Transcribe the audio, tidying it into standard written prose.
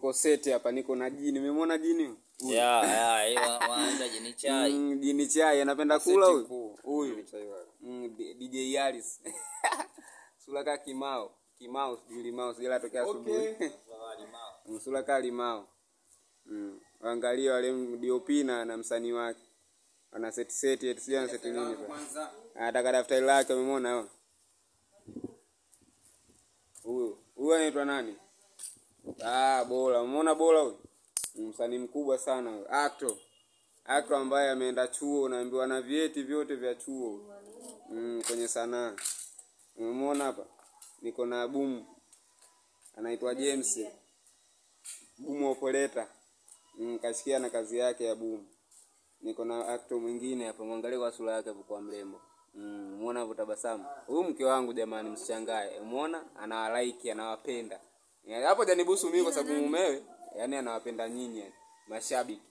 Niko seti hapa, niko na jini. Umemwona jini? Wanaenda jini chai. Jini chai anapenda kula huyu. Huyu DJ Yaris. Sulaka Kimao. Kimao sijui Limao, sijala tokea asubuhi. Sulaka Limao. Angalia wale DOP na msanii wake. Ana seti eti sio ana seti nini sasa. Anataka daftari lake, umemwona hao? Huyu anaitwa nani? Bora. Umeona Bora huyu? Msanii mkubwa sana huyu. Actor ambaye ameenda chuo, unaambiwa na vyeti vyote vya chuo. Kwenye sanaa. Umeona hapa? Niko na Boom. Anaitwa James. Boom operator. Kashikia na kazi yake ya Boom. Niko na actor mwingine hapa, muangalie kwa sura yake kwa mrembo. Umeona hapo tabasamu? Huyu mke wangu jamani, msichangae. Umeona? Anawalike, anawapenda. Hapo janibusu mimi kwa sababu mumewe, yani anawapenda nyinyi, mashabiki.